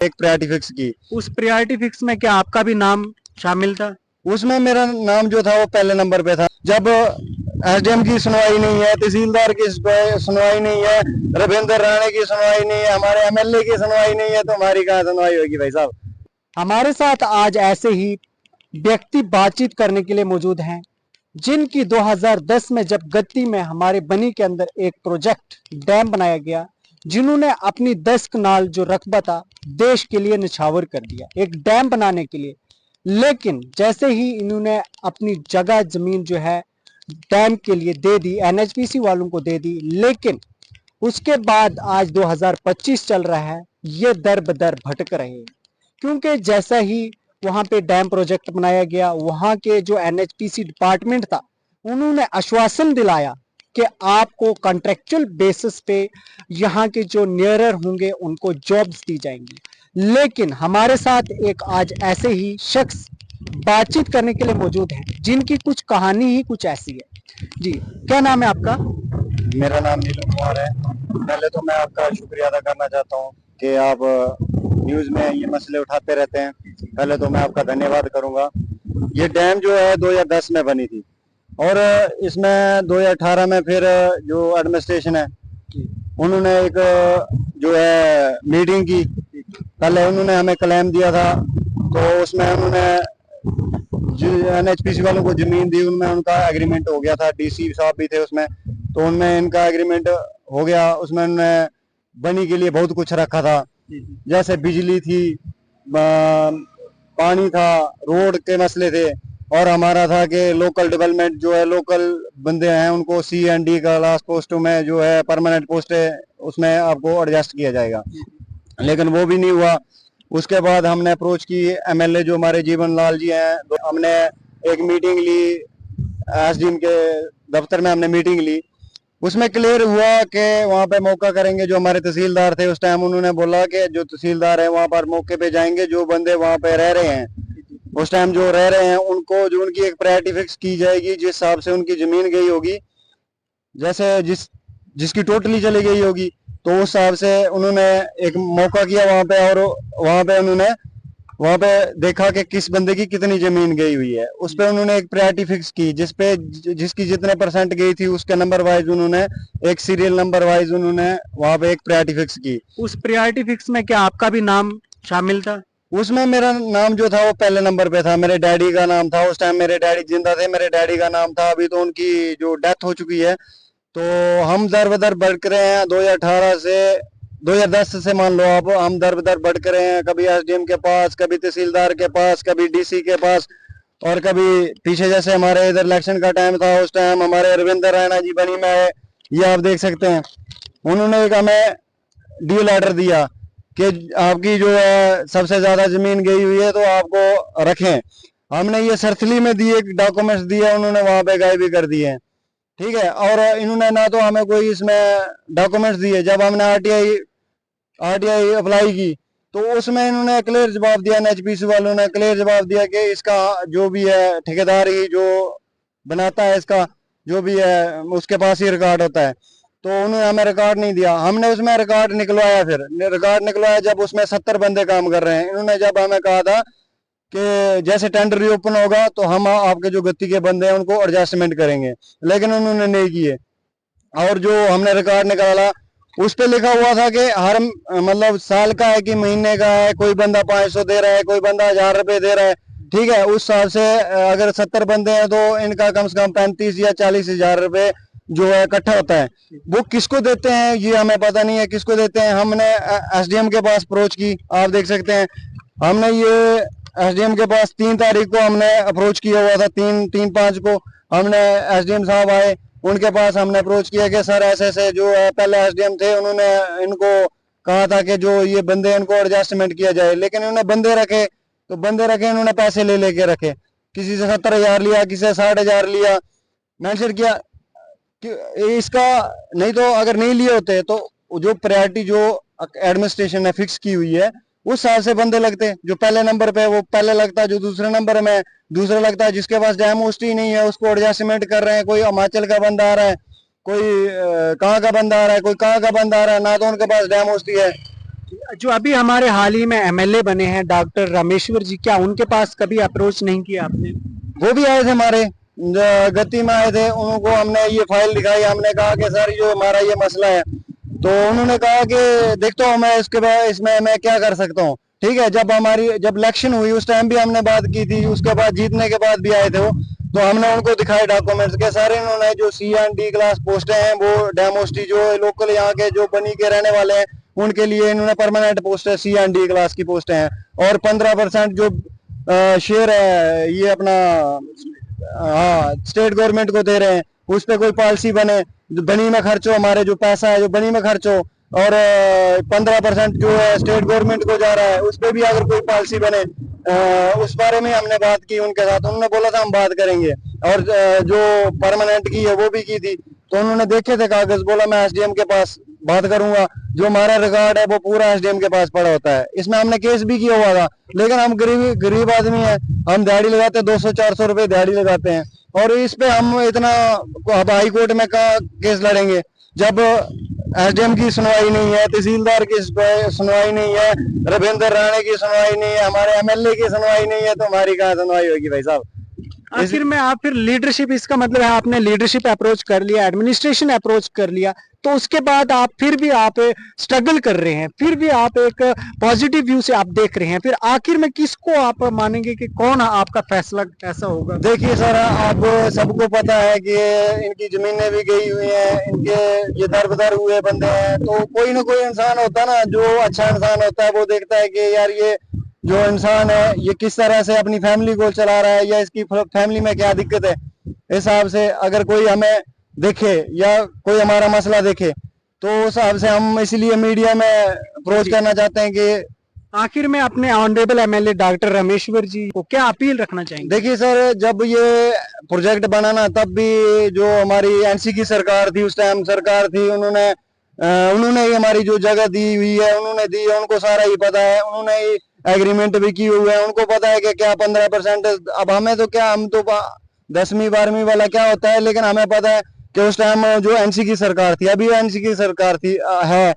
एक priority fix की। उस प्रायोरिटी फिक्स में क्या आपका भी नाम शामिल था? उसमें मेरा नाम जो था वो पहले नंबर पे था। जब एसडीएम की सुनवाई नहीं है, तहसीलदार की सुनवाई नहीं है, रविंद्र राणे की सुनवाई नहीं है, हमारे एमएलए की सुनवाई नहीं है, तो हमारी कहाँ सुनवाई होगी भाई साहब। हमारे साथ आज ऐसे ही व्यक्ति बातचीत करने के लिए मौजूद हैं जिनकी 2010 में जब गद्दी में हमारे बनी के अंदर एक प्रोजेक्ट डैम बनाया गया, जिन्होंने अपनी 10 कनाल जो रकबा था देश के लिए निछावर कर दिया एक डैम बनाने के लिए। लेकिन जैसे ही इन्होंने अपनी जगह जमीन जो है डैम के लिए दे दी, एनएचपीसी वालों को दे दी, लेकिन उसके बाद आज 2025 चल रहा है, ये दर बदर भटक रहे हैं। क्योंकि जैसा ही वहां पे डैम प्रोजेक्ट बनाया गया, वहां के जो एनएचपीसी डिपार्टमेंट था उन्होंने आश्वासन दिलाया कि आपको कॉन्ट्रेक्चुअल बेसिस पे यहाँ के जो नियरर होंगे उनको जॉब्स दी जाएंगी। लेकिन हमारे साथ एक आज ऐसे ही शख्स बातचीत करने के लिए मौजूद है जिनकी कुछ कहानी ही कुछ ऐसी है। जी, क्या नाम है आपका? मेरा नाम नीलम कुमार है। पहले तो मैं आपका शुक्रिया अदा करना चाहता हूँ कि आप न्यूज में ये मसले उठाते रहते हैं। पहले तो मैं आपका धन्यवाद करूंगा। ये डैम जो है 2010 में बनी थी और इसमें 2018 में फिर जो एडमिनिस्ट्रेशन है उन्होंने एक जो है मीटिंग की। पहले उन्होंने हमें क्लेम दिया था, तो उसमें उन्होंने एनएचपीसी वालों को जमीन दी, उनमें उनका एग्रीमेंट हो गया था, डीसी साहब भी थे उसमें, तो उनमें इनका एग्रीमेंट हो गया। उसमें उन्होंने बनी के लिए बहुत कुछ रखा था, जैसे बिजली थी, पानी था, रोड के मसले थे, और हमारा था कि लोकल डेवलपमेंट जो है, लोकल बंदे हैं उनको CND का लास्ट पोस्टों में जो है परमानेंट पोस्ट है उसमें आपको एडजस्ट किया जाएगा, लेकिन वो भी नहीं हुआ। उसके बाद हमने अप्रोच की एमएलए जो हमारे जीवन लाल जी हैं, तो हमने एक मीटिंग ली, एसडीएम के दफ्तर में हमने मीटिंग ली। उसमें क्लियर हुआ कि वहाँ पे मौका करेंगे। जो हमारे तहसीलदार थे उस टाइम, उन्होंने बोला कि जो तहसीलदार है वहाँ पर मौके पे जाएंगे, जो बंदे वहाँ पे रह रहे हैं उस टाइम जो रह रहे हैं उनको जो उनकी एक प्रायोरिटी फिक्स की जाएगी, जिस हिसाब से उनकी जमीन गई होगी, जैसे जिसकी टोटली चली गई होगी, तो उस हिसाब से उन्होंने एक मौका किया वहाँ पे, और वहाँ पे उन्होंने वहाँ पे देखा कि किस बंदे की कितनी जमीन गई हुई है, उस पर उन्होंने एक प्रायोरिटी फिक्स की, जिसकी जितने परसेंट गई थी उसके नंबर वाइज उन्होंने एक सीरियल नंबर वाइज उन्होंने वहाँ पे एक प्रायोरिटी फिक्स की। उस प्रायोरिटी फिक्स में क्या आपका भी नाम शामिल था? उसमें मेरा नाम जो था वो पहले नंबर पे था, मेरे डैडी का नाम था। उस टाइम मेरे डैडी जिंदा थे, मेरे डैडी का नाम था। अभी तो उनकी जो डेथ हो चुकी है, तो हम दर बदर बढ़ रहे हैं 2018 से 2010 से मान लो आप, हम दर बदर बढ़ रहे हैं, कभी एसडीएम के पास, कभी तहसीलदार के पास, कभी डीसी के पास, और कभी पीछे जैसे हमारे इधर इलेक्शन का टाइम था उस टाइम हमारे रविंद्र राणा जी बनी में है, ये आप देख सकते हैं। उन्होंने एक हमें डील लेटर दिया कि आपकी जो है सबसे ज्यादा जमीन गई हुई है तो आपको रखें। हमने ये सरथली में दिए डॉक्यूमेंट्स दिए, उन्होंने वहां पे गायब भी कर दिए, ठीक है। और इन्होंने ना तो हमें कोई इसमें डॉक्यूमेंट्स दिए। जब हमने आरटीआई अप्लाई की तो उसमें इन्होंने क्लियर जवाब दिया, एनएचपीसी वालों ने क्लियर जवाब दिया कि इसका जो भी है ठेकेदार ही जो बनाता है, इसका जो भी है उसके पास ही रिकॉर्ड होता है। तो उन्होंने हमें रिकॉर्ड नहीं दिया, हमने उसमें रिकॉर्ड निकलवाया। फिर रिकॉर्ड निकलवाया जब उसमें 70 बंदे काम कर रहे हैं। इन्होंने जब हमें कहा था कि जैसे टेंडर रीओपन होगा तो हम आपके जो गति के बंदे हैं उनको एडजस्टमेंट करेंगे, लेकिन उन्होंने नहीं किए। और जो हमने रिकॉर्ड निकाला उस पे लिखा हुआ था कि हर मतलब साल का है कि महीने का है, कोई बंदा 500 दे रहा है, कोई बंदा 1000 रुपए दे रहा है, ठीक है। उस साल से अगर 70 बंदे हैं तो इनका कम से कम 35 या 40 हजार रुपए जो है इकट्ठा होता है। वो किसको देते हैं ये हमें पता नहीं है, किसको देते हैं। हमने एसडीएम के पास अप्रोच की, आप देख सकते हैं। हमने ये एसडीएम के पास 3 तारीख को हमने अप्रोच किया हुआ था, 3/5 को हमने एसडीएम साहब आए, उनके पास हमने अप्रोच किया कि सर ऐसे ऐसे जो है पहले एसडीएम थे उन्होंने इनको कहा था कि जो ये बंदे इनको एडजस्टमेंट किया जाए, लेकिन इन्होंने बंदे रखे, तो बंदे रखे इन्होंने पैसे ले लेके रखे। किसी से 70,000 लिया, किसी से 60,000 लिया। मेंशन किया कि इसका नहीं तो अगर नहीं लिए होते तो जो प्रायोरिटी जो एडमिनिस्ट्रेशन ने फिक्स की हुई है उस हिसाब से बंदे लगते। जो पहले नंबर पे वो पहले लगता, जो दूसरे नंबर में दूसरा लगता है। जिसके पास डैम ही नहीं है उसको एडजस्टमेंट कर रहे हैं। कोई हिमाचल का बंदा आ रहा है, कोई कहाँ का बंदा आ रहा है, कोई कहाँ का बंदा आ रहा है, ना तो उनके पास डैम है, जो अभी हमारे हाल ही में एमएलए बने हैं डॉक्टर रामेश्वर जी, क्या उनके पास कभी अप्रोच नहीं किया आपने? वो भी आए थे हमारे गति में आए थे, उनको हमने ये फाइल दिखाई, हमने कहा कि सर जो हमारा ये मसला है, तो उन्होंने कहा कि देखता हूँ मैं इसके बाद इसमें मैं क्या कर सकता हूँ। ठीक है, जब इलेक्शन हुई उस टाइम भी हमने बात की थी, उसके बाद जीतने के बाद भी आए थे वो, तो हमने उनको दिखाए डॉक्यूमेंट्स के सारे। इन्होंने जो सी एंड डी क्लास पोस्टें हैं वो डेमोस्टी जो लोकल यहाँ के जो बनी के रहने वाले हैं उनके लिए इन्होंने परमानेंट पोस्ट है, सी एंड डी क्लास की पोस्टें हैं। और 15% जो शेयर है ये अपना हाँ स्टेट गवर्नमेंट को दे रहे हैं, उस पर कोई पॉलिसी बने, जो बनी में खर्चो, हमारे जो पैसा है जो बनी में खर्चो, और 15% जो है स्टेट गवर्नमेंट को जा रहा है, उस पर भी अगर कोई पॉलिसी बने, उस बारे में हमने बात की उनके साथ। उन्होंने बोला था हम बात करेंगे, और जो परमानेंट की है वो भी की थी। तो उन्होंने देखे थे कागज, बोला मैं एसडीएम के पास बात करूंगा। जो हमारा रिकॉर्ड है वो पूरा एसडीएम के पास पड़ा होता है। इसमें हमने केस भी किया हुआ था, लेकिन हम गरीब आदमी हैं, हम दिहाड़ी लगाते हैं, 200-400 रुपए दिहाड़ी लगाते हैं, और इस पे हम इतना हाई कोर्ट में का केस लड़ेंगे जब एसडीएम की सुनवाई नहीं है, तहसीलदार की सुनवाई नहीं है, रविंदर राणे की सुनवाई नहीं है, हमारे एमएलए की सुनवाई नहीं है, तो हमारी कहाँ सुनवाई होगी भाई साहब। आखिर में आप फिर लीडरशिप, इसका मतलब है आपने लीडरशिप अप्रोच कर लिया, एडमिनिस्ट्रेशन अप्रोच कर लिया, तो उसके बाद आप फिर भी आप स्ट्रगल कर रहे हैं, फिर भी आप एक पॉजिटिव व्यू से आप देख रहे हैं, फिर आखिर में किसको आप मानेंगे कि कौन आपका फैसला ऐसा होगा? देखिए सर, आप सबको पता है कि इनकी जमीनें भी गई हुई हैं, इनके ये दरबदर हुए बंदे हैं, तो कोई ना कोई इंसान होता है ना, जो अच्छा इंसान होता है वो देखता है कि यार ये जो इंसान है ये किस तरह से अपनी फैमिली को चला रहा है, या इसकी फैमिली में क्या दिक्कत है। हिसाब से अगर कोई हमें देखे या कोई हमारा मसला देखे, तो उस हिसाब से हम इसलिए मीडिया में अप्रोच करना चाहते हैं कि आखिर में अपने honourable MLA doctor Rameshwar ji को क्या अपील रखना चाहेंगे? देखिए सर, जब ये प्रोजेक्ट बनाना तब भी जो हमारी एनसी की सरकार थी, उस टाइम सरकार थी, उन्होंने ही हमारी जो जगह दी हुई है उन्होंने दी है, उनको सारा ही पता है, उन्होंने ही एग्रीमेंट भी की हुई है, उनको पता है कि क्या 15%। अब हमें तो क्या, हम तो 10वीं-12वीं वाला क्या होता है, लेकिन हमें पता है कि उस टाइम जो एनसी की सरकार थी, अभी एनसी की सरकार थी है,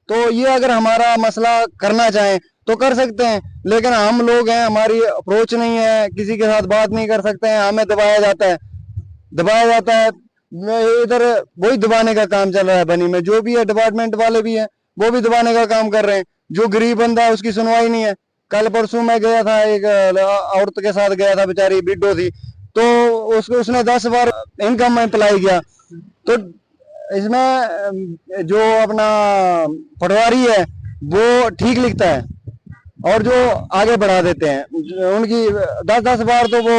तो ये अगर हमारा मसला करना चाहें तो कर सकते हैं, लेकिन हम लोग हैं, हमारी अप्रोच नहीं है, किसी के साथ बात नहीं कर सकते हैं, हमें दबाया जाता है। इधर वही दबाने का काम चल रहा है बनी में, जो भी है डिपार्टमेंट वाले भी हैं वो भी दबाने का काम कर रहे हैं। जो गरीब बंदा है उसकी सुनवाई नहीं है। कल परसों मैं गया था, एक औरत के साथ गया था, बेचारी विडो थी, तो उसने 10 बार इनकम में अप्लाई किया, तो इसमें जो अपना पटवारी है वो ठीक लिखता है और जो आगे बढ़ा देते हैं, उनकी 10-10 बार तो वो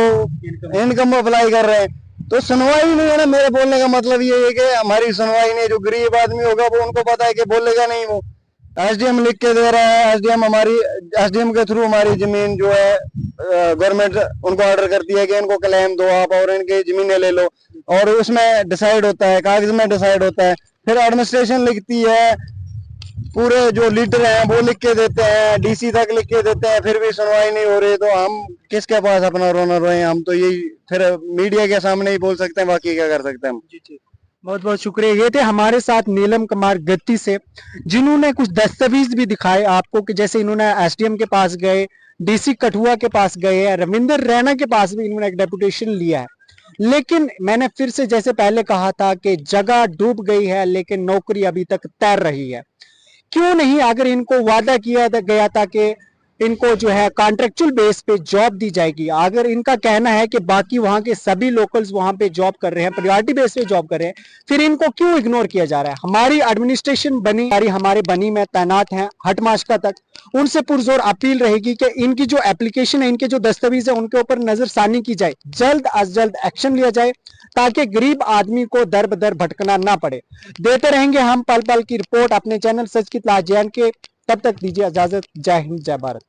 इनकम में अप्लाई कर रहे हैं, तो सुनवाई नहीं है ना। मेरे बोलने का मतलब ये है कि हमारी सुनवाई नहीं है। जो गरीब आदमी होगा वो उनको पता है कि बोलेगा नहीं, वो एसडीएम लिख के दे रहा है, एसडीएम के थ्रू हमारी जमीन जो है गवर्नमेंट उनको ऑर्डर करती है कि इनको क्लेम दो आप और इनकी जमीनें ले लो, और उसमें डिसाइड होता है, कागज में डिसाइड होता है, फिर एडमिनिस्ट्रेशन लिखती है, पूरे जो लीडर हैं वो लिख के देते हैं, डीसी तक लिख के देते हैं, फिर भी सुनवाई नहीं हो रही, तो हम किसके पास अपना रोना रोए। हम तो यही फिर मीडिया के सामने ही बोल सकते हैं, बाकी क्या कर सकते हैं हम। जी जी, बहुत बहुत शुक्रिया। ये थे हमारे साथ नीलम कुमार गत्ती से, जिन्होंने कुछ दस्तावेज भी दिखाए आपको कि जैसे इन्होंने एसडीएम के पास गए, डीसी कठुआ के पास गए, रविंदर रैना के पास भी इन्होंने एक डेपुटेशन लिया है। लेकिन मैंने फिर से जैसे पहले कहा था कि जगह डूब गई है लेकिन नौकरी अभी तक तैर रही है। क्यों नहीं, अगर इनको वादा किया गया था कि इनको जो है कॉन्ट्रेक्चुअल बेस पे जॉब दी जाएगी, अगर इनका कहना है कि बाकी वहां के सभी लोकल्स वहां पे जॉब कर रहे हैं, प्रायोरिटी बेस पे जॉब कर रहे हैं, फिर इनको क्यों इग्नोर किया जा रहा है? हमारी एडमिनिस्ट्रेशन हमारे बनी में तैनात है हटमाशका तक, उनसे पुरजोर अपील रहेगी कि इनकी जो एप्लीकेशन है, इनके जो दस्तावेज है, उनके ऊपर नजरसानी की जाए, जल्द अज जल्द एक्शन लिया जाए, ताकि गरीब आदमी को दर बदर भटकना ना पड़े। देते रहेंगे हम पल पल की रिपोर्ट अपने चैनल सच की तलाश के। तब तक दीजिए इजाजत। जय हिंद, जय भारत।